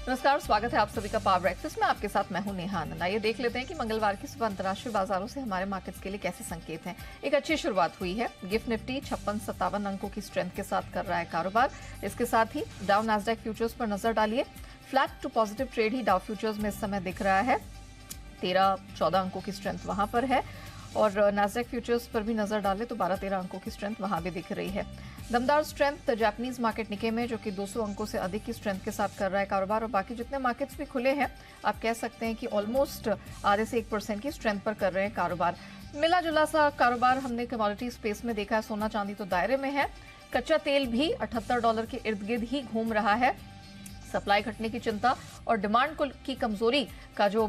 नमस्कार, स्वागत है आप सभी का पावर ब्रेकफास्ट में। आपके साथ मैं हूं नेहा आनंद। आइए देख लेते हैं कि मंगलवार की सुबह अंतर्राष्ट्रीय बाजारों से हमारे मार्केट्स के लिए कैसे संकेत हैं। एक अच्छी शुरुआत हुई है। गिफ्ट निफ्टी 56-57 अंकों की स्ट्रेंथ के साथ कर रहा है कारोबार। इसके साथ ही डाउ नैस्डैक फ्यूचर्स पर नजर डालिए। फ्लैट टू पॉजिटिव ट्रेड ही डाउ फ्यूचर्स में इस समय दिख रहा है। 13-14 अंकों की स्ट्रेंथ वहां पर है और नैस्डैक फ्यूचर्स पर भी नजर डालें तो 12-13 अंकों की स्ट्रेंथ वहां भी दिख रही है। दमदार स्ट्रेंथ जापानीज मार्केट निके में, जो कि 200 अंकों से अधिक की स्ट्रेंथ के साथ कर रहा है कारोबार। और बाकी जितने मार्केट्स भी खुले हैं, आप कह सकते हैं कि ऑलमोस्ट आधे से 1% की स्ट्रेंथ पर कर रहे हैं कारोबार। मिला जुला सा कारोबार हमने कमोडिटी स्पेस में देखा है। सोना चांदी तो दायरे में है। कच्चा तेल भी $78 के इर्द गिर्द ही घूम रहा है। सप्लाई घटने की चिंता और डिमांड की कमजोरी का जो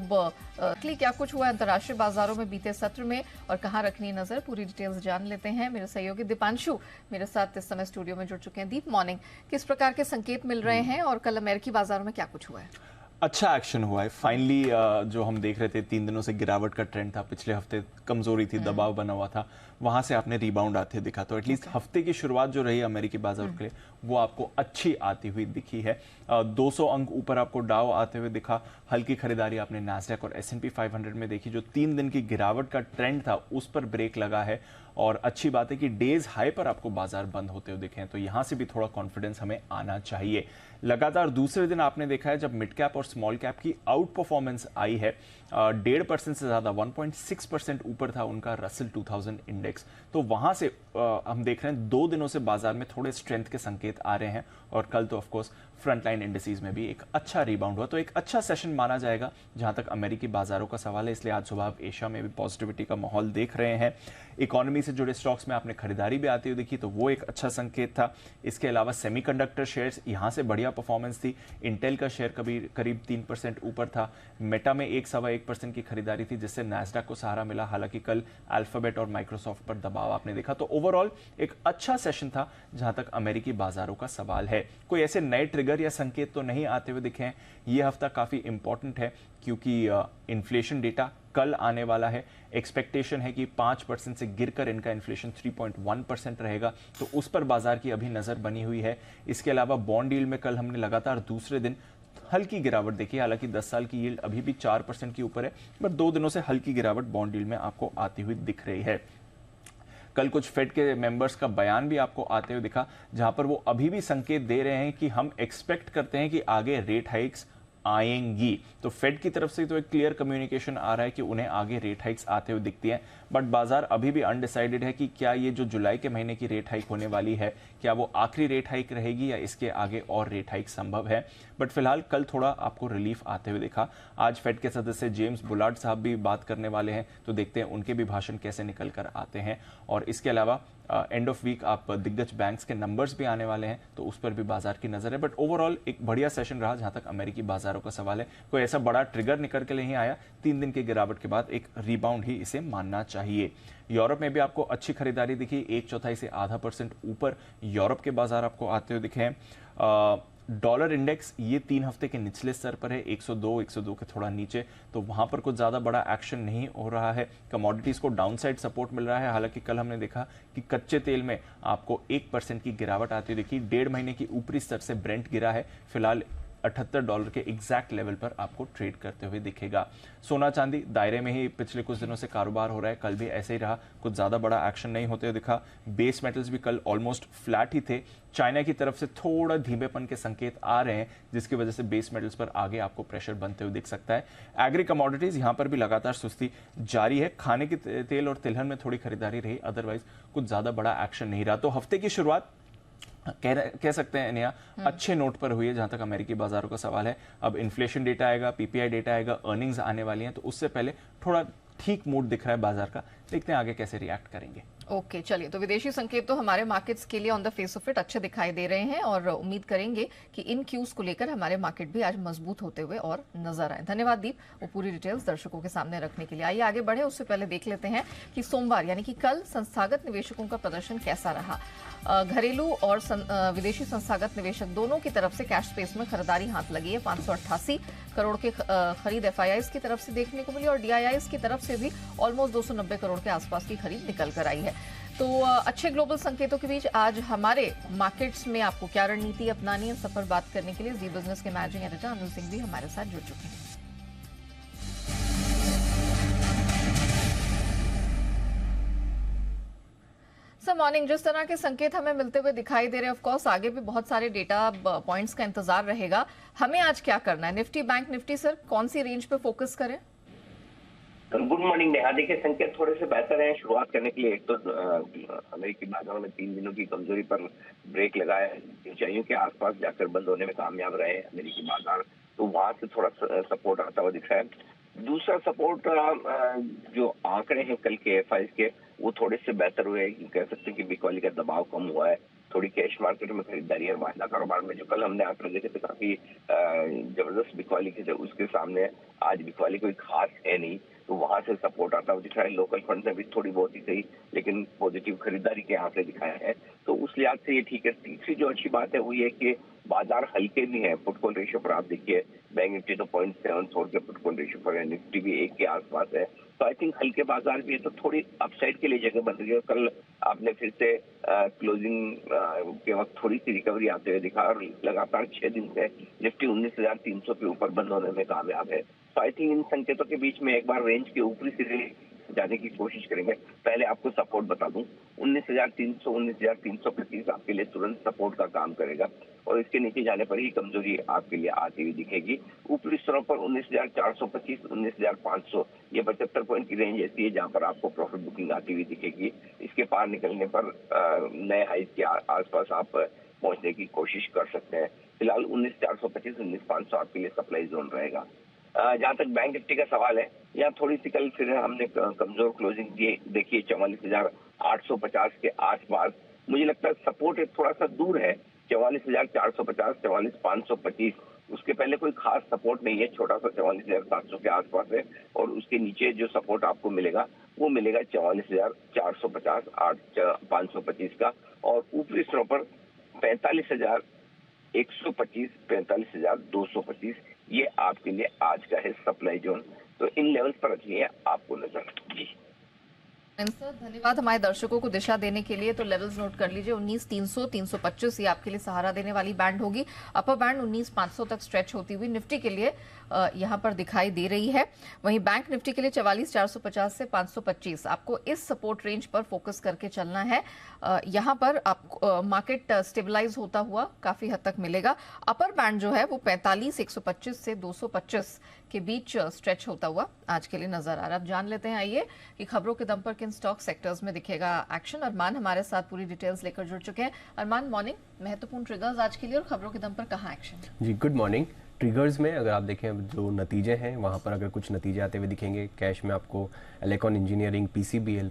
क्या कुछ हुआ अंतर्राष्ट्रीय बाजारों में बीते सत्र में और कहां रखनी नजर, पूरी डिटेल्स जान लेते हैं। मेरे सहयोगी दीपांशु मेरे साथ इस समय स्टूडियो में जुड़ चुके हैं। दीप, मॉर्निंग। किस प्रकार के संकेत मिल रहे हैं और कल अमेरिकी बाजारों में क्या कुछ हुआ है? अच्छा एक्शन हुआ है फाइनली। जो हम देख रहे थे 3 दिनों से गिरावट का ट्रेंड था, पिछले हफ्ते कमजोरी थी, दबाव बना हुआ था, वहां से आपने रिबाउंड आते दिखा। तो एटलीस्ट हफ्ते की शुरुआत जो रही अमेरिकी बाजार के लिए वो आपको अच्छी आती हुई दिखी है। 200 अंक ऊपर आपको डाउ आते हुए दिखा। हल्की खरीदारी आपने नास्डैक और S&P 500 में देखी। जो 3 दिन की गिरावट का ट्रेंड था उस पर ब्रेक लगा है और अच्छी बात है कि डेज हाई पर आपको बाजार बंद होते हुए दिखे हैं, तो यहां से भी थोड़ा कॉन्फिडेंस हमें आना चाहिए। लगातार दूसरे दिन आपने देखा है जब मिड कैप और स्मॉल कैप की आउट परफॉर्मेंस आई है। 1.5% से ज्यादा 1.6% ऊपर था उनका रसल 2000 इंडेक्स। तो वहां से हम देख रहे हैं 2 दिनों से बाजार में थोड़े स्ट्रेंथ के संकेत आ रहे हैं और कल तो ऑफकोर्स फ्रंटलाइन इंडिसेस में भी एक अच्छा रिबाउंड हुआ। तो एक अच्छा सेशन माना जाएगा जहां तक अमेरिकी बाजारों का सवाल है। इसलिए आज सुबह आप एशिया में भी पॉजिटिविटी का माहौल देख रहे हैं। इकोनॉमी से जुड़े स्टॉक्स में आपने खरीदारी भी आती हुई दिखी, तो वो एक अच्छा संकेत था। इसके अलावा सेमीकंडक्टर शेयर्स, यहां से बढ़िया परफॉर्मेंस थी। इंटेल का शेयर करीब 3% ऊपर था। मेटा में 1-1.25% की खरीदारी थी, जिससे नैस्डैक को सहारा मिला। हालांकि कल अल्फाबेट और माइक्रोसॉफ्ट पर दबाव आपने देखा। तो ओवरऑल एक अच्छा सेशन था जहां तक अमेरिकी बाजारों का सवाल है। कोई ऐसे नए ट्रिगर या संकेत तो नहीं आते हुए दिखे हैं। यह हफ्ता काफी इंपॉर्टेंट है क्योंकि इन्फ्लेशन डेटा कल आने वाला है। एक्सपेक्टेशन है कि 5% से गिरकर इनका इन्फ्लेशन 3.1% रहेगा, तो उस पर बाजार की अभी नजर बनी हुई है। इसके अलावा बॉन्ड यील्ड में कल हमने लगातार दूसरे दिन हल्की गिरावट देखी। हालांकि 10 साल की यील्ड अभी भी 4% के ऊपर है, बट 2 दिनों से हल्की गिरावट बॉन्ड यील्ड में आपको आती हुई दिख रही है। कल कुछ फेड के मेंबर्स का बयान भी आपको आते हुए दिखा, जहां पर वो अभी भी संकेत दे रहे हैं कि हम एक्सपेक्ट करते हैं कि आगे रेट हाइक्स आएंगी। तो फेड की तरफ से तो एक क्लियर कम्युनिकेशन आ रहा है कि उन्हें आगे रेट हाइक्स आते हुए दिखती हैं। बट बाजार अभी भी अनडिसाइडेड है कि क्या ये जो जुलाई के महीने की रेट हाइक होने वाली है, क्या वो आखिरी रेट हाइक रहेगी या इसके आगे और रेट हाइक संभव है। बट फिलहाल कल थोड़ा आपको रिलीफ आते हुए दिखा। आज फेड के सदस्य जेम्स बुलार्ड साहब भी बात करने वाले हैं, तो देखते हैं उनके भी भाषण कैसे निकल कर आते हैं। और इसके अलावा एंड ऑफ वीक आप दिग्गज बैंक्स के नंबर्स भी आने वाले हैं, तो उस पर भी बाजार की नजर है। बट ओवरऑल एक बढ़िया सेशन रहा जहां तक अमेरिकी बाजारों का सवाल है। कोई ऐसा बड़ा ट्रिगर निकल के नहीं आया। 3 दिन की गिरावट के बाद एक रिबाउंड ही इसे मानना चाहिए। यूरोप में भी आपको अच्छी खरीदारी दिखी। 1/4 से आधा % ऊपर यूरोप के बाजार आपको आते हुए दिखे हैं। डॉलर इंडेक्स ये 3 हफ्ते के निचले स्तर पर है, 102 के थोड़ा नीचे, तो वहां पर कुछ ज्यादा बड़ा एक्शन नहीं हो रहा है। कमोडिटीज को डाउनसाइड सपोर्ट मिल रहा है। हालांकि कल हमने देखा कि कच्चे तेल में आपको 1% की गिरावट आती हुई दिखी। 1.5 महीने की ऊपरी स्तर से ब्रेंट गिरा है। फिलहाल $78 के एग्जैक्ट लेवल पर आपको ट्रेड करते हुए दिखेगा। सोना चांदी दायरे में ही पिछले कुछ दिनों से कारोबार हो रहा है। कल भी ऐसे ही रहा, कुछ ज्यादा बड़ा एक्शन नहीं होते हुए दिखा। बेस मेटल्स भी कल ऑलमोस्ट फ्लैट ही थे। चाइना की तरफ से थोड़ा धीमेपन के संकेत आ रहे हैं, जिसकी वजह से बेस मेटल्स पर आगे आपको प्रेशर बनते हुए दिख सकता है। एग्री कमोडिटीज यहां पर भी लगातार सुस्ती जारी है। खाने के तेल और तिलहन में थोड़ी खरीदारी रही, अदरवाइज कुछ ज्यादा बड़ा एक्शन नहीं रहा। तो हफ्ते की शुरुआत कह सकते हैं नेहा अच्छे नोट पर हुई है जहां तक अमेरिकी बाजारों का सवाल है। अब इन्फ्लेशन डेटा आएगा, पीपीआई डेटा आएगा, अर्निंग्स आने वाली हैं, तो उससे पहले थोड़ा ठीक मूड दिख रहा है बाजार का। देखते हैं आगे कैसे रिएक्ट करेंगे। ओके, चलिए, तो विदेशी संकेत तो हमारे मार्केट्स के लिए on the face of it अच्छे दिखाई दे रहे हैं और उम्मीद करेंगे कि इन क्यूज को लेकर हमारे मार्केट भी आज मजबूत होते हुए और नजर आए। धन्यवाद दीप, वो पूरी डिटेल्स दर्शकों के सामने रखने के लिए। आइए आगे बढ़े, उससे पहले देख लेते हैं कि सोमवार यानी कि कल संस्थागत निवेशकों का प्रदर्शन कैसा रहा। घरेलू और विदेशी संस्थागत निवेशक दोनों की तरफ से कैश स्पेस में खरीदारी हाथ लगी है। 588 करोड़ के खरीद एफआईआईज की तरफ से देखने को मिली और डीआईआईज की तरफ से भी ऑलमोस्ट 290 करोड़ के आसपास की खरीद निकल कर आई है। तो अच्छे ग्लोबल संकेतों के बीच आज हमारे मार्केट्स में आपको क्या रणनीति अपनानी है, सब पर बात करने के लिए जी बिजनेस के मैनेजिंग एडिटर अनिल सिंह भी हमारे साथ जुड़ चुके हैं। सर मॉर्निंग, जिस तरह के संकेत हमें मिलते हुए दिखाई दे रहे हैं, ऑफ कोर्स आगे भी बहुत सारे डेटा पॉइंट्स का इंतजार रहेगा। हमें आज क्या करना है? निफ्टी, बैंक निफ्टी सर कौन सी रेंज पे फोकस करें? Good morning Neha. देखिए, संकेत थोड़े से बेहतर हैं शुरुआत करने के लिए। एक तो अमेरिकी बाजारों में 3 दिनों की कमजोरी पर ब्रेक लगाया, ऊंचाइयों के आसपास जाकर बंद होने में कामयाब रहे अमेरिकी बाजार, तो वहां से थोड़ा सपोर्ट आता हुआ दिख रहा है। दूसरा सपोर्ट, जो आंकड़े हैं कल के FIs के, वो थोड़े से बेहतर हुए। कह सकते हैं कि बिकवाली का दबाव कम हुआ है, थोड़ी कैश मार्केट में खरीदारी और वायदा कारोबार में जो कल हमने आंकड़े देखे थे काफी जबरदस्त बिकवाली के थे, उसके सामने आज बिकवाली कोई खास है नहीं, तो वहां से सपोर्ट आता हुआ दिख रहा है। लोकल फंड ने भी थोड़ी बहुत ही सही लेकिन पॉजिटिव खरीदारी के आंकड़े दिखाए हैं, तो उस लिहाज से ये ठीक है। तीसरी जो अच्छी बात है वो ये कि बाजार हल्के भी हैं। पुटकॉल रेशियो पर आप देखिए, बैंक निफ्टी तो 0.74 के पुटकॉल रेशियो पर है, निफ्टी भी 1 के आसपास है, तो आई थिंक हल्के बाजार भी है, तो थोड़ी अपसाइड के लिए जगह बन रही है। कल आपने फिर से क्लोजिंग के वक्त थोड़ी सी रिकवरी आते हुए दिखा, और लगातार 6 दिन से निफ्टी 19,300 के ऊपर बंद होने में कामयाब है। तो आई थिंक इन संकेतों के बीच में एक बार रेंज के ऊपरी सिरे जाने की कोशिश करेंगे। पहले आपको सपोर्ट बता दूं, 19,300 19,325 आपके लिए तुरंत सपोर्ट का काम करेगा, और इसके नीचे जाने पर ही कमजोरी आपके लिए आती हुई दिखेगी। ऊपरी स्तरों पर 19,425 19,500 ये 75 पॉइंट की रेंज ऐसी है जहां पर आपको प्रॉफिट बुकिंग आती हुई दिखेगी। इसके पार निकलने पर नए हाइज के आसपास आप पहुंचने की कोशिश कर सकते हैं। फिलहाल 19,425 19,500 आपके लिए सप्लाई जोन रहेगा। जहां तक बैंक निफ्टी का सवाल है, यहाँ थोड़ी सी कल फिर हमने कमजोर क्लोजिंग देखिए 44,850 के आसपास। मुझे लगता है सपोर्ट थोड़ा सा दूर है, 44,450 44,525, उसके पहले कोई खास सपोर्ट नहीं है, छोटा सा 44,700 के आसपास है, और उसके नीचे जो सपोर्ट आपको मिलेगा वो मिलेगा 44,450 525 का, और ऊपरी स्तरों पर 45,125 45,225 ये आपके लिए आज का है सप्लाई जोन। तो इन लेवल्स पर रखिए आपको नजर। जी सर धन्यवाद हमारे दर्शकों को दिशा देने के लिए। तो लेवल्स नोट कर लीजिए, 19,300 325 ये आपके लिए सहारा देने वाली बैंड होगी। अपर बैंड 19,500 तक स्ट्रेच होती हुई निफ्टी के लिए यहां पर दिखाई दे रही है। वहीं बैंक निफ्टी के लिए 44,450 से 525 आपको इस सपोर्ट रेंज पर फोकस करके चलना है। यहां पर आपको मार्केट स्टेबलाइज होता हुआ काफी हद तक मिलेगा। अपर बैंड जो है वो 45,125 से 225 के बीच स्ट्रेच होता हुआ आज के लिए नजर आ रहा है। अब जान लेते हैं आइए कि खबरों के दम पर किन स्टॉक सेक्टर्स में दिखेगा एक्शन। अरमान हमारे साथ पूरी डिटेल्स लेकर जुड़ चुके हैं। अरमान मॉर्निंग, महत्वपूर्ण ट्रिगर्स आज के लिए और खबरों के दम पर कहाँ एक्शन? जी गुड मॉर्निंग। ट्रिगर्स में अगर आप देखें जो नतीजे हैं वहाँ पर अगर कुछ नतीजे आते हुए दिखेंगे, कैश में आपको Elecon engineering, PCBL,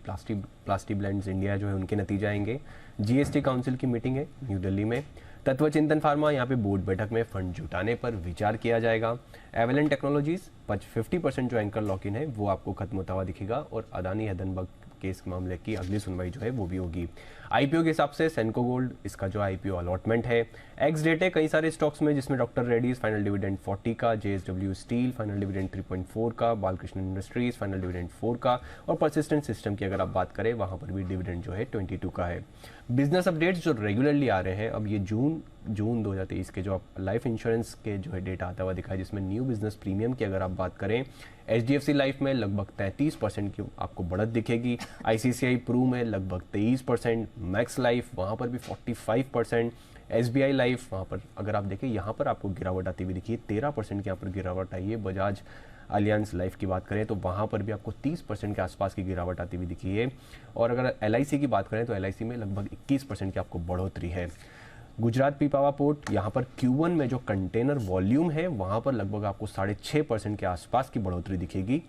plastic blends India जो है उनके नतीजे आएंगे। GST काउंसिल की मीटिंग है न्यू दिल्ली में। तत्व चिंतन फार्मा, यहाँ पे बोर्ड बैठक में फंड जुटाने पर विचार किया जाएगा। एवेलेंट टेक्नोलॉजीज 50% जो एंकर लॉक इन है वो आपको खत्म होता हुआ दिखेगा, और अदानी हिंडनबर्ग केस मामले की अगली सुनवाई जो है वो भी होगी। IPO के हिसाब से सेंको गोल्ड, इसका जो IPO अलॉटमेंट है। एक्स डेट है कई सारे स्टॉक्स में, जिसमें डॉक्टर रेड्डीज फाइनल डिविडेंड 40 का, JSW स्टील फाइनल डिविडेंड 3.4 का, बालकृष्ण इंडस्ट्रीज फाइनल डिविडेंड 4 का, और परसिस्टेंट सिस्टम की अगर आप बात करें वहां पर भी डिविडेंड जो है 22 का है। बिजनेस अपडेट्स जो रेगुलरली आ रहे हैं, अब ये जून 2023 के जो आप लाइफ इंश्योरेंस के जो है डेटा आता हुआ दिखा है, जिसमें न्यू बिजनेस प्रीमियम की अगर आप बात करें, HDFC लाइफ में लगभग 33% की आपको बढ़त दिखेगी। ICICI प्रू में लगभग 23%, मैक्स लाइफ वहाँ पर भी 45%, SBI लाइफ वहाँ पर अगर आप देखें यहाँ पर आपको गिरावट आती हुई दिखी है, 13% की यहाँ पर गिरावट आई है। बजाज अलियांस लाइफ की बात करें तो वहाँ पर भी आपको 30% के आसपास की गिरावट आती हुई दिखी है। और अगर LIC की बात करें तो LIC में लगभग 21% की आपको बढ़ोतरी है। गुजरात पीपावा पोर्ट, यहाँ पर Q1 में जो कंटेनर वॉल्यूम है वहाँ पर लगभग आपको 6.5% के आसपास की बढ़ोतरी दिखेगी।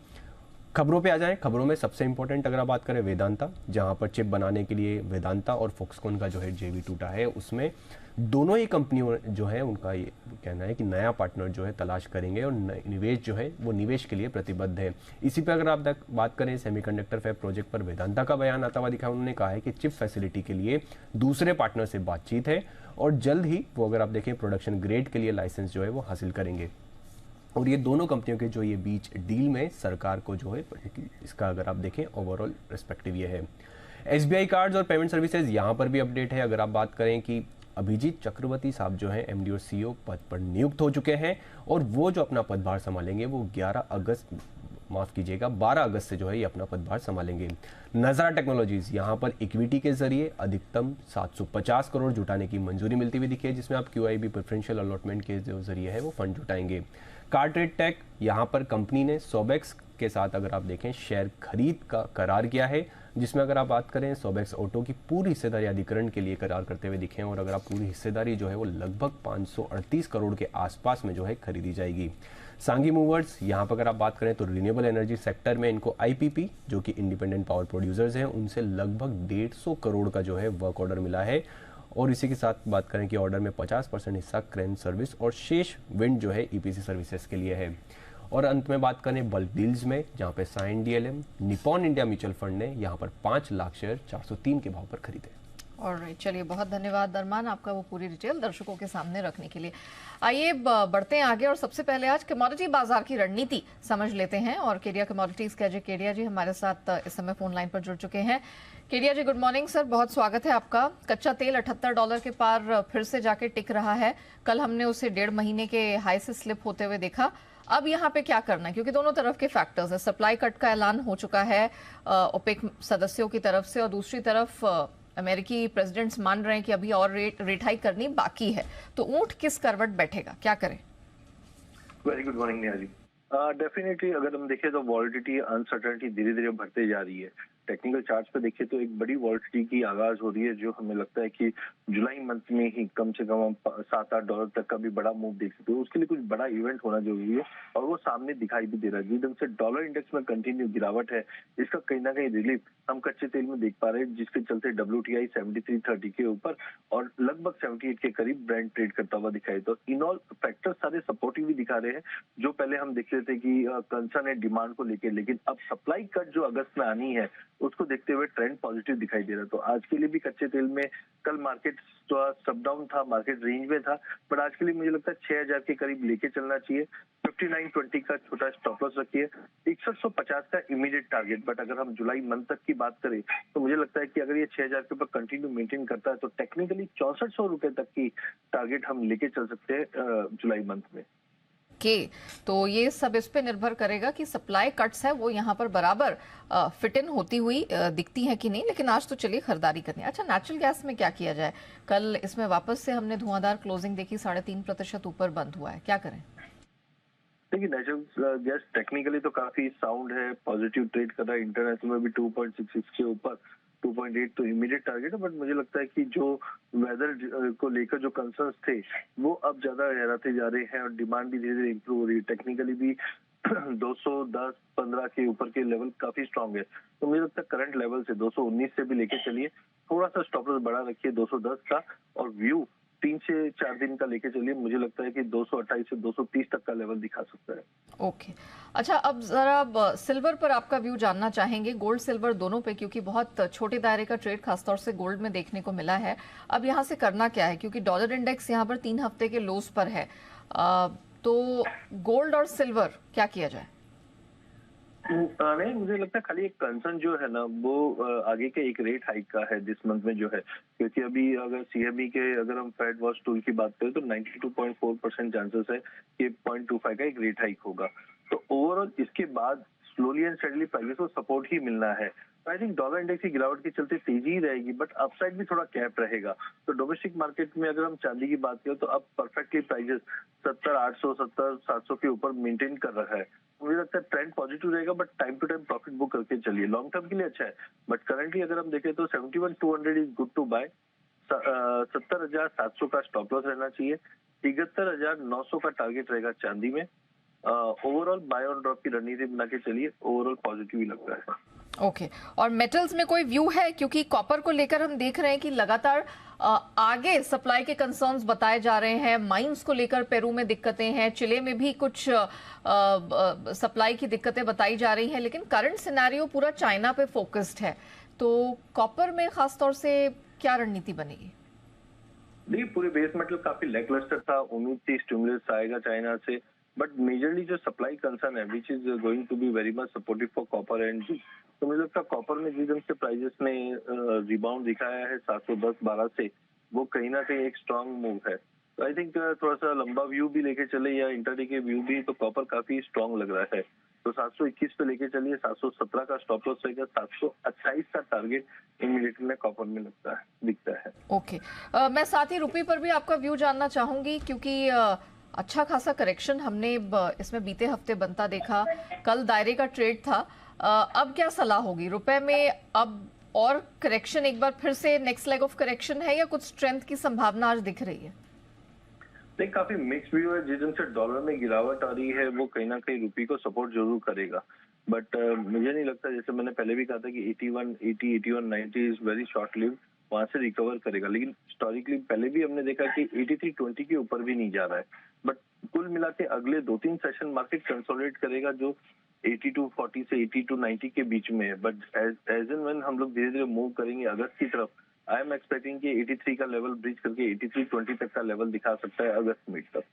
खबरों पे आ जाएं। खबरों में सबसे इंपॉर्टेंट अगर आप बात करें वेदांता, जहाँ पर चिप बनाने के लिए वेदांता और फॉक्सकॉन का जो है JV टूटा है, उसमें दोनों ही कंपनियों जो है उनका ये कहना है कि नया पार्टनर जो है तलाश करेंगे, और निवेश जो है वो निवेश के लिए प्रतिबद्ध है। इसी पे अगर आप बात करें सेमीकंडक्टर फैब प्रोजेक्ट पर, वेदांता का बयान आता हुआ दिखा। उन्होंने कहा है कि चिप फैसिलिटी के लिए दूसरे पार्टनर से बातचीत है, और जल्द ही वो अगर आप देखें प्रोडक्शन ग्रेड के लिए लाइसेंस जो है वो हासिल करेंगे। और ये दोनों कंपनियों के जो ये बीच डील में सरकार को जो है इसका अगर आप देखें ओवरऑल रिस्पेक्टिव ये है। SBI कार्ड्स और पेमेंट सर्विसेज यहाँ पर भी अपडेट है। अगर आप बात करें कि अभिजीत चक्रवर्ती साहब जो हैं MD और CEO पद पर नियुक्त हो चुके हैं और वो जो अपना पदभार संभालेंगे वो 12 अगस्त से जो है ये अपना पदभार संभालेंगे। नज़ारा टेक्नोलॉजीज यहाँ पर इक्विटी के जरिए अधिकतम 750 करोड़ जुटाने की मंजूरी मिलती हुई दिखी है, जिसमें आप QIB प्रेफरेंशियल अलॉटमेंट के जो जरिए है वो फंड जुटाएंगे। कार ट्रेड टेक यहाँ पर कंपनी ने सोबेक्स के साथ अगर आप देखें शेयर खरीद का करार किया है, जिसमें अगर आप बात करें सोबेक्स ऑटो की पूरी हिस्सेदारी अधिग्रहण के लिए करार करते हुए दिखे हैं और अगर आप पूरी हिस्सेदारी जो है वो लगभग 538 करोड़ के आसपास में जो है खरीदी जाएगी। सांगी मूवर्स यहाँ पर अगर आप बात करें तो रिन्यूएबल एनर्जी सेक्टर में इनको IPP जो कि इंडिपेंडेंट पावर प्रोड्यूसर्स हैं उनसे लगभग 150 करोड़ का जो है वर्क ऑर्डर मिला है और इसी के साथ बात करें कि ऑर्डर में 50% हिस्सा क्रेन सर्विस और शेष विंड जो है EPC सर्विसेज के लिए है। और अंत में बात करें बल्क डील्स में, जहां पे sign DLM Nippon India mutual fund ने यहां पर 5 लाख शेयर 403 के भाव पर खरीदे। ऑलराइट, चलिए बहुत धन्यवाद अरमान आपका वो पूरी डिटेल दर्शकों के सामने रखने के लिए। आइए बढ़ते हैं आगे और सबसे पहले आज कमोडिटी बाजार की रणनीति समझ लेते हैं और केडिया कमोडिटीज के अजय केडिया जी हमारे साथ इस समय फोन लाइन पर जुड़ चुके हैं। केडिया जी गुड मॉर्निंग सर, बहुत स्वागत है आपका। कच्चा तेल $78 के पार फिर से जाके टिक रहा है। कल हमने उसे 1.5 महीने के हाई से स्लिप होते हुए देखा। अब यहाँ पे क्या करना है, क्योंकि दोनों तरफ के फैक्टर्स है। सप्लाई कट का ऐलान हो चुका है ओपेक सदस्यों की तरफ से और दूसरी तरफ अमेरिकी प्रेसिडेंट्स मान रहे हैं कि अभी और रेट हाइक करनी बाकी है। तो ऊंट किस करवट बैठेगा, क्या करें? Very good morning Neha ji. Definitely अगर हम देखें तो वॉलिडिटी अनसर्टेनिटी धीरे धीरे बढ़ते जा रही है। टेक्निकल चार्ट्स पे देखिए तो एक बड़ी वॉलिडिटी की आगाज हो रही है, जो हमें लगता है कि जुलाई मंथ में ही कम से कम हम $7-8 तक का भी बड़ा मूव देख सकते हो। उसके लिए कुछ बड़ा इवेंट होना जरूरी है और वो सामने दिखाई भी दे रहा है। जिस ढंग से डॉलर इंडेक्स में कंटिन्यू गिरावट है, इसका कहीं ना कहीं रिलीफ हम कच्चे तेल में देख पा रहे हैं, जिसके चलते WTI 73.30 के ऊपर और लगभग 78 के करीब ब्रेंट ट्रेड करता हुआ दिखाई। तो इन ऑल फैक्टर सारे सपोर्टिव भी दिखा रहे हैं। जो पहले हम देख रहे थे कि कंसर्न है डिमांड को लेकर, लेकिन अब सप्लाई कट जो अगस्त में आनी है उसको देखते हुए ट्रेंड पॉजिटिव दिखाई दे रहा है। तो आज के लिए भी कच्चे तेल में कल मार्केट सब डाउन था, मार्केट रेंज में था, बट आज के लिए मुझे लगता है 6000 के करीब लेके चलना चाहिए। 59.20 का छोटा स्टॉप लॉस रखिए, 6150 का इमीडिएट टारगेट। बट अगर हम जुलाई मंथ तक की बात करें तो मुझे लगता है कि अगर ये 6000 के ऊपर कंटिन्यू मेंटेन करता है तो टेक्निकली 6400 रुपए तक की टारगेट हम लेके चल सकते हैं जुलाई मंथ में। तो ये सब इस पे निर्भर करेगा कि सप्लाई कट्स है वो यहाँ पर बराबर फिट इन होती हुई दिखती है कि नहीं। लेकिन आज तो चलिए खरीदारी करनी है। अच्छा, नेचुरल गैस में क्या किया जाए? कल इसमें वापस से हमने धुआंधार क्लोजिंग देखी, 3.5% ऊपर बंद हुआ है, क्या करें? देखिए नेचुरल गैस टेक्निकली तो काफी साउंड है, पॉजिटिव ट्रेड कर रहा है। इंटरनेशनल में भी 2.66 के ऊपर, 2.8 तो इमीडिएट टारगेट है। बट मुझे लगता है कि जो वेदर को लेकर जो कंसर्न्स थे वो अब ज्यादा गहराते जा रहे हैं और डिमांड भी धीरे धीरे इंप्रूव हो रही है। टेक्निकली भी 210-15 के ऊपर के लेवल काफी स्ट्रांग है। तो मुझे लगता है करंट लेवल से 219 से भी लेके चलिए, थोड़ा सा स्टॉप लॉस बढ़ा रखिए 210 का और व्यू 3 से 4 दिन का लेके चलिए। मुझे लगता है कि 228 से 230 तक का लेवल दिखा सकता है। ओके अच्छा, अब जरा सिल्वर पर आपका व्यू जानना चाहेंगे, गोल्ड सिल्वर दोनों पे, क्योंकि बहुत छोटे दायरे का ट्रेड खासतौर से गोल्ड में देखने को मिला है। अब यहाँ से करना क्या है, क्योंकि डॉलर इंडेक्स यहाँ पर 3 हफ्ते के लोज पर है। तो गोल्ड और सिल्वर क्या किया जाए? नहीं, मुझे लगता है खाली एक कंसर्न जो है ना वो आगे के एक रेट हाइक का है दिस मंथ में जो है, क्योंकि अभी अगर CME के अगर हम फेड वॉच टूल की बात करें तो 92.4% चांसेस है कि 0.25 का एक रेट हाइक होगा। तो ओवरऑल इसके बाद स्लोली एंड स्टेडली प्राइसेस को सपोर्ट ही मिलना है। आई थिंक डॉलर इंडेक्स की गिरावट के चलते तेजी ही रहेगी, बट अपसाइड भी थोड़ा कैप रहेगा। तो डोमेस्टिक मार्केट में अगर हम चांदी की बात करें तो अब परफेक्टली प्राइसेस 70-800, 70-700 के ऊपर मेंटेन कर रहा है। मुझे लगता है ट्रेंड पॉजिटिव रहेगा, but time to time profit book करके चलिए। लॉन्ग टर्म के लिए अच्छा है, बट करंटली अगर हम देखें तो 71,200 इज गुड टू बाय। 70,700 का स्टॉप लॉस रहना चाहिए। 73,900 का टारगेट रहेगा चांदी में। ओवरऑल बाय ऑन ड्रॉप की रणनीति बना के चलिए, ओवरऑल पॉजिटिव ही लगता है। ओके और मेटल्स में कोई व्यू है? क्योंकि कॉपर को लेकर हम देख रहे हैं कि लगातार आगे सप्लाई के कंसर्न्स बताए जा रहे हैं। माइंस को लेकर पेरू में दिक्कतें हैं, चिले में भी कुछ सप्लाई की दिक्कतें बताई जा रही हैं, लेकिन करंट सिनेरियो पूरा चाइना पे फोकस्ड है। तो कॉपर में खासतौर से क्या रणनीति बनेगी? नहीं, पूरे बेस मेटल काफी लैकलस्टर था। उम्मीद थी स्टिमुलस आएगा चाइना से, बट मेजरली जो सप्लाई कंसर्न है which is going to be very much supportive for copper and तो मुझे लगता है कॉपर में जिस ढंग से प्राइजेस ने रिबाउंड दिखाया है 710-12 से, वो कहीं ना कहीं एक स्ट्रांग मूव है। तो आई थिंक थोड़ा सा लंबा व्यू भी लेके चले या इंटरडे के व्यू भी, तो कॉपर काफी स्ट्रांग लग रहा है। तो 721 पे लेके चलिए, 717 का स्टॉप लॉस रहेगा, 728 का टारगेट इमीडिएटली में कॉपर में दिखता है। ओके। मैं साथ ही रुपये पर भी आपका व्यू जानना चाहूंगी, क्योंकि अच्छा खासा करेक्शन हमने इसमें बीते हफ्ते बनता देखा। कल दायरे का ट्रेड था। अब क्या सलाह होगी रुपए में? अब और करेक्शन एक बार फिर से नेक्स्ट लेग ऑफ करेक्शन है या कुछ स्ट्रेंथ की संभावना आज दिख रही है? नहीं, काफी मिक्स व्यू है। जिस ढंग से डॉलर में गिरावट आ रही है वो कहीं ना कहीं रुपये को सपोर्ट जरूर करेगा, बट मुझे नहीं लगता, जैसे मैंने पहले भी कहा था कि 8180 8190 इज वेरी शॉर्ट लिव, वहां से रिकवर करेगा। लेकिन हिस्टोरिकली पहले भी हमने देखा कि 8320 के ऊपर भी नहीं जा रहा है। बट कुल मिला के अगले 2-3 सेशन मार्केट कंसोलिडेट करेगा जो 8240 से 8290 के बीच में है। बट एज एंड व्हेन हम लोग धीरे धीरे मूव करेंगे अगस्त की तरफ, आई एम एक्सपेक्टिंग कि 83 का लेवल ब्रीच करके 8320 तक का लेवल दिखा सकता है अगस्त मिड तक।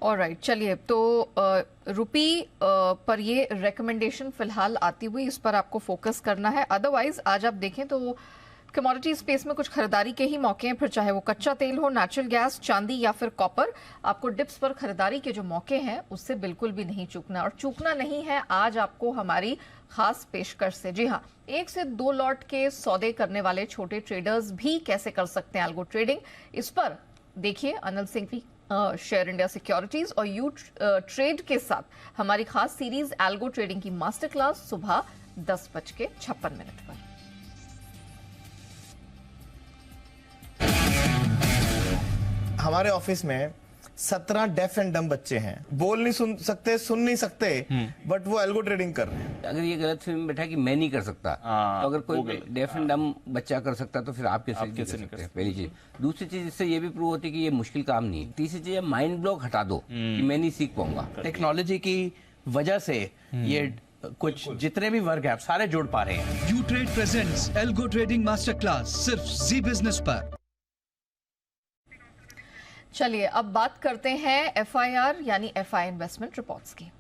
ऑलराइट, चलिए तो रुपी पर ये रिकमेंडेशन फिलहाल आती हुई, इस पर आपको फोकस करना है। अदरवाइज आज आप देखें तो कमोडिटी स्पेस में कुछ खरीदारी के ही मौके हैं, फिर चाहे वो कच्चा तेल हो, नेचुरल गैस, चांदी या फिर कॉपर। आपको डिप्स पर खरीदारी के जो मौके हैं उससे बिल्कुल भी नहीं चूकना, और चूकना नहीं है आज आपको हमारी खास पेशकश से। जी हाँ, 1 से 2 लॉट के सौदे करने वाले छोटे ट्रेडर्स भी कैसे कर सकते हैं एल्गो ट्रेडिंग, इस पर देखिए Anil Singhvi share India securities और यू ट्रेड के साथ हमारी खास सीरीज एल्गो ट्रेडिंग की मास्टर क्लास सुबह 10:56 पर। हमारे ऑफिस में 17 डेफ एंड डम बच्चे हैं, बोल नहीं सुन सकते, सुन नहीं सकते, बट वो एल्गो ट्रेडिंग कर रहे हैं। अगर ये गलत फहमी में बैठा कि मैं नहीं कर सकता, तो अगर कोई डेफ एंड डम बच्चा कर सकता तो फिर आप कैसे नहीं कर सकते? पहली चीज। दूसरी चीज, इससे ये भी प्रूव होती है कि ये मुश्किल काम नहीं है। तीसरी चीज, माइंड ब्लॉक हटा दो कि मैं नहीं सीख पाऊंगा। टेक्नोलॉजी की वजह से ये कुछ जितने भी वर्ग हैं आप सारे जुड़ पा रहे हैं। You trade presents algo trading master class सिर्फ जी बिजनेस पर। चलिए अब बात करते हैं FIR यानी FI इन्वेस्टमेंट रिपोर्ट्स की।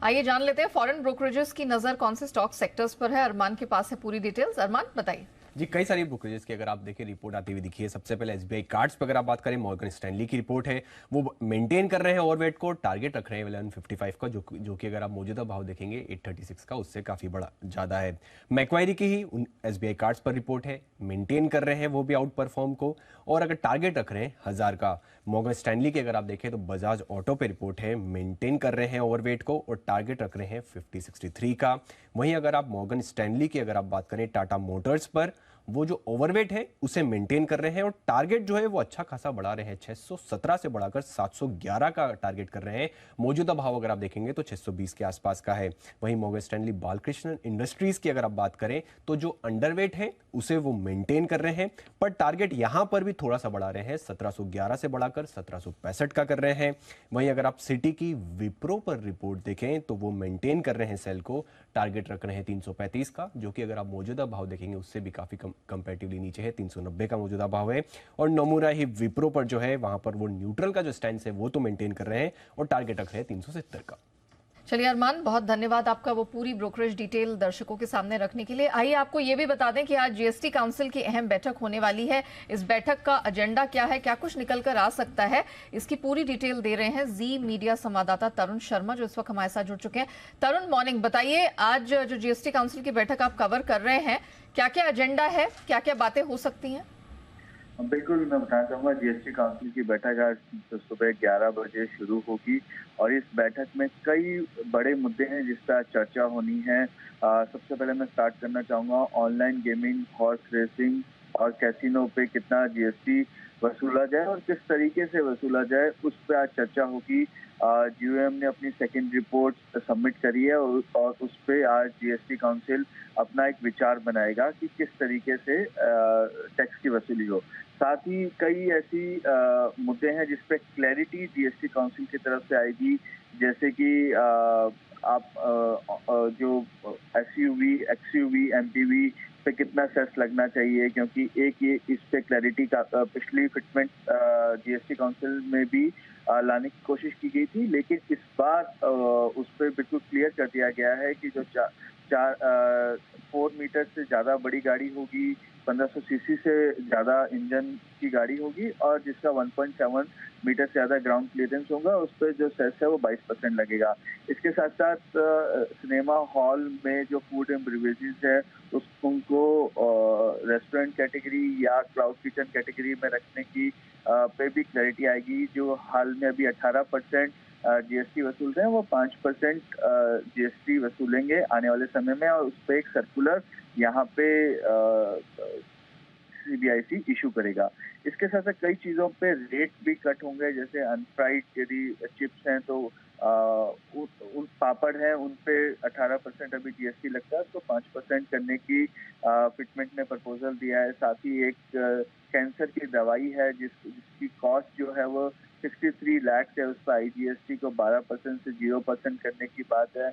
आइए जान लेते हैं फॉरेन ब्रोकरेजेस की नजर कौन से स्टॉक सेक्टर्स पर है। अरमान के पास है पूरी डिटेल्स। अरमान बताइए। जी, कई सारी ब्रोकरेजेस की अगर आप देखें रिपोर्ट आती हुई दिखी है। सबसे पहले SBI कार्ड्स पर अगर आप बात करें, मॉर्गन स्टैनली की रिपोर्ट है, वो मेंटेन कर रहे हैं ओवरवेट को, टारगेट रख रहे हैं 1155 का, जो कि अगर आप मौजूदा भाव देखेंगे 836 का, उससे काफी बड़ा ज्यादा है। मैक्वायरी की ही SBI कार्ड्स पर रिपोर्ट है, मेंटेन कर रहे हैं वो भी आउट परफॉर्म को, और अगर टारगेट रख रहे हैं 1000 का। मॉर्गन स्टैनली की अगर आप देखें तो बजाज ऑटो पे रिपोर्ट है, मेंटेन कर रहे हैं ओवरवेट को और टारगेट रख रहे हैं 5063 का। वहीं अगर आप मॉर्गन स्टैनली की अगर आप बात करें टाटा मोटर्स पर, वो जो ओवरवेट है उसे मेंटेन कर रहे हैं और टारगेट जो है वो अच्छा खासा बढ़ा रहे हैं, 617 से बढ़ाकर 711 का टारगेट कर रहे हैं। मौजूदा भाव अगर आप देखेंगे तो 620 के आसपास का है। वहीं मॉर्गन स्टैनली बालकृष्ण इंडस्ट्रीज की अगर आप बात करें तो जो अंडरवेट है उसे वो मेंटेन कर रहे हैं, पर टारगेट यहां पर भी थोड़ा सा बढ़ा रहे हैं, 1711 से बढ़ाकर 1765 का कर रहे हैं। वहीं अगर आप सिटी की विप्रो पर रिपोर्ट देखें तो वो मेंटेन कर रहे हैं सेल को, टारगेट रख रहे हैं 335 का, जो कि अगर आप मौजूदा भाव देखेंगे उससे भी काफी कंपैरेटिवली नीचे है, 390 का मौजूदा भाव है। और नोमुरा ही विप्रो पर जो है वहां पर वो न्यूट्रल का जो स्टैंड है वो तो मेंटेन कर रहे हैं और टारगेट रख रहे हैं 370 का। चलिए अरमान, बहुत धन्यवाद आपका वो पूरी ब्रोकरेज डिटेल दर्शकों के सामने रखने के लिए। आइए आपको ये भी बता दें कि आज GST काउंसिल की अहम बैठक होने वाली है। इस बैठक का एजेंडा क्या है, क्या कुछ निकल कर आ सकता है, इसकी पूरी डिटेल दे रहे हैं जी मीडिया संवाददाता तरुण शर्मा, जो इस वक्त हमारे साथ जुड़ चुके हैं। तरुण, मॉर्निंग। बताइए, आज जो GST काउंसिल की बैठक आप कवर कर रहे हैं, क्या क्या एजेंडा है, क्या क्या बातें हो सकती हैं? बिल्कुल, मैं बताना चाहूँगा GST काउंसिल की बैठक आज सुबह 11 बजे शुरू होगी और इस बैठक में कई बड़े मुद्दे हैं जिस पर चर्चा होनी है। सबसे पहले मैं स्टार्ट करना चाहूँगा ऑनलाइन गेमिंग, हॉर्स रेसिंग और कैसीनो पे कितना GST वसूला जाए और किस तरीके से वसूला जाए, उस पर आज चर्चा होगी। GOM ने अपनी सेकंड रिपोर्ट सबमिट करी है और उस पर आज GST काउंसिल अपना एक विचार बनाएगा कि किस तरीके से टैक्स की वसूली हो। साथ ही कई ऐसी मुद्दे हैं जिस पे क्लैरिटी GST काउंसिल की तरफ से आएगी, जैसे कि आप जो SUV, XUV, MPV पे कितना सेस लगना चाहिए, क्योंकि एक ये इस पे क्लैरिटी का पिछली फिटमेंट जीएसटी काउंसिल में भी लाने की कोशिश की गई थी, लेकिन इस बार उस पर बिल्कुल क्लियर कर दिया गया है कि जो 4 मीटर से ज़्यादा बड़ी गाड़ी होगी, 1500 सीसी से ज़्यादा इंजन की गाड़ी होगी और जिसका 1.7 मीटर से ज़्यादा ग्राउंड क्लियरेंस होगा, उस पर जो सेस है वो 22% लगेगा। इसके साथ साथ सिनेमा हॉल में जो फूड एंड बेवरेजेस है उनको रेस्टोरेंट कैटेगरी या क्लाउड किचन कैटेगरी में रखने की पे भी क्लैरिटी आएगी। जो हाल में अभी 18% जीएसटी वसूल रहे हैं वो 5% जीएसटी वसूलेंगे आने वाले समय में, और उस पर एक सर्कुलर यहाँ पे सीबीआईसी इशू करेगा। इसके साथ साथ कई चीज़ों पे रेट भी कट होंगे, जैसे अनफ्राइड यदि चिप्स हैं तो उन पापड़ हैं उन पे 18% अभी जीएसटी लगता है, तो 5% करने की फिटमेंट ने प्रपोजल दिया है। साथ ही एक कैंसर की दवाई है जिसकी कॉस्ट जो है वो 63 लाख है, उस पर आईजीएसटी को 12% से 0% करने की बात है।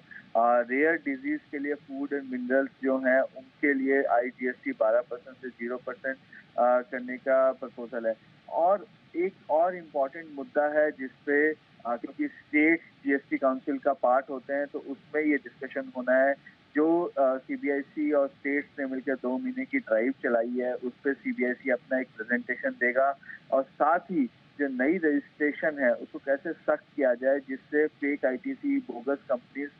रेयर डिजीज के लिए फूड एंड मिनरल्स जो हैं उनके लिए आईजीएसटी 12% से 0% करने का प्रपोजल है। और एक और इम्पॉर्टेंट मुद्दा है जिसपे क्योंकि स्टेट जीएसटी काउंसिल का पार्ट होते हैं, तो उसमें ये डिस्कशन होना है। जो सीबीआईसी और स्टेट्स ने मिलकर 2 महीने की ड्राइव चलाई है, उस पर सीबीआईसी अपना एक प्रेजेंटेशन देगा, और साथ ही जो नई रजिस्ट्रेशन है उसको कैसे सख्त किया जाए जिससे फेक आईटीसी बोगस कंपनीज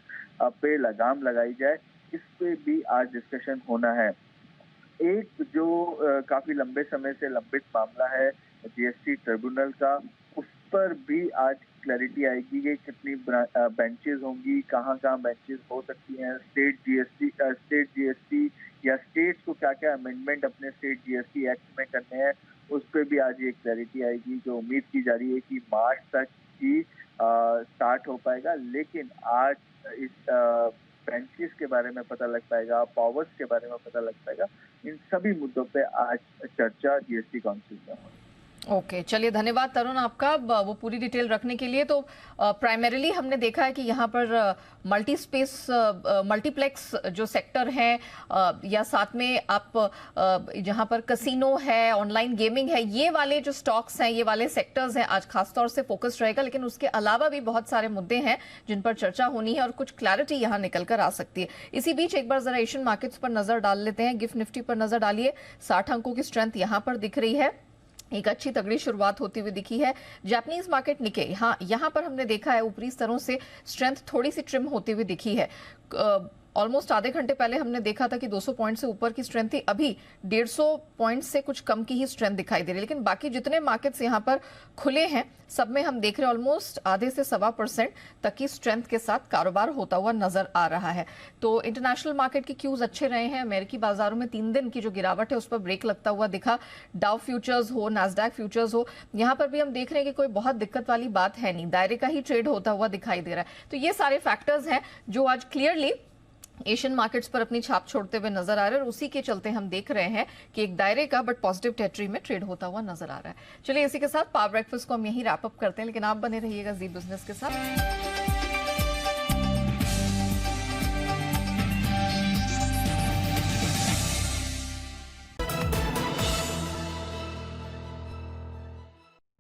पे लगाम लगाई जाए, इस पे भी आज डिस्कशन होना है। एक जो काफी लंबे समय से लंबित मामला है जीएसटी ट्रिब्यूनल का, उस पर भी आज क्लैरिटी आएगी कि कितनी बेंचेस होंगी, कहाँ बेंचेस हो सकती हैं, स्टेट जीएसटी या स्टेट्स को क्या क्या अमेंडमेंट अपने स्टेट जीएसटी एक्ट में करने हैं, उस पर भी आज ये क्लैरिटी आएगी। जो उम्मीद की जा रही है कि मार्च तक ही स्टार्ट हो पाएगा, लेकिन आज इस बेंचेस के बारे में पता लग पाएगा, पावर्स के बारे में पता लग पाएगा। इन सभी मुद्दों पे आज चर्चा जीएसटी काउंसिल में होगी। ओके, चलिए धन्यवाद तरुण आपका वो पूरी डिटेल रखने के लिए। तो प्राइमरीली हमने देखा है कि यहाँ पर मल्टी स्पेस मल्टीप्लेक्स जो सेक्टर है या साथ में आप जहाँ पर कसिनो है, ऑनलाइन गेमिंग है, ये वाले जो स्टॉक्स हैं, ये वाले सेक्टर्स हैं, आज खासतौर से फोकस रहेगा। लेकिन उसके अलावा भी बहुत सारे मुद्दे हैं जिन पर चर्चा होनी है और कुछ क्लैरिटी यहाँ निकल कर आ सकती है। इसी बीच एक बार जरा एशियन मार्केट्स पर नजर डाल लेते हैं। गिफ्ट निफ्टी पर नजर डालिए, 60 अंकों की स्ट्रेंथ यहाँ पर दिख रही है, एक अच्छी तगड़ी शुरुआत होती हुई दिखी है। जापानीज मार्केट निके, हाँ यहाँ पर हमने देखा है ऊपरी स्तरों से स्ट्रेंथ थोड़ी सी ट्रिम होती हुई दिखी है। ऑलमोस्ट आधे घंटे पहले हमने देखा था कि 200 पॉइंट से ऊपर की स्ट्रेंथ थी, अभी 150 पॉइंट से कुछ कम की ही स्ट्रेंथ दिखाई दे रही है। लेकिन बाकी जितने मार्केट्स यहाँ पर खुले हैं सब में हम देख रहे हैं ऑलमोस्ट आधे से 1.25% तक की स्ट्रेंथ के साथ कारोबार होता हुआ नजर आ रहा है। तो इंटरनेशनल मार्केट के क्यूज अच्छे रहे हैं। अमेरिकी बाजारों में 3 दिन की जो गिरावट है उस पर ब्रेक लगता हुआ दिखा। डाउ फ्यूचर्स हो, नास्डैक फ्यूचर्स हो, यहाँ पर भी हम देख रहे हैं कि कोई बहुत दिक्कत वाली बात है नहीं, दायरे का ही ट्रेड होता हुआ दिखाई दे रहा है। तो ये सारे फैक्टर्स हैं जो आज क्लियरली एशियन मार्केट्स पर अपनी छाप छोड़ते हुए नजर आ रहे हैं, और उसी के चलते हम देख रहे हैं कि एक दायरे का बट पॉजिटिव टेरिटरी में ट्रेड होता हुआ नजर आ रहा है। चलिए इसी के साथ पावर ब्रेकफास्ट को हम यही रैप अप करते हैं, लेकिन आप बने रहिएगा जी बिजनेस के साथ।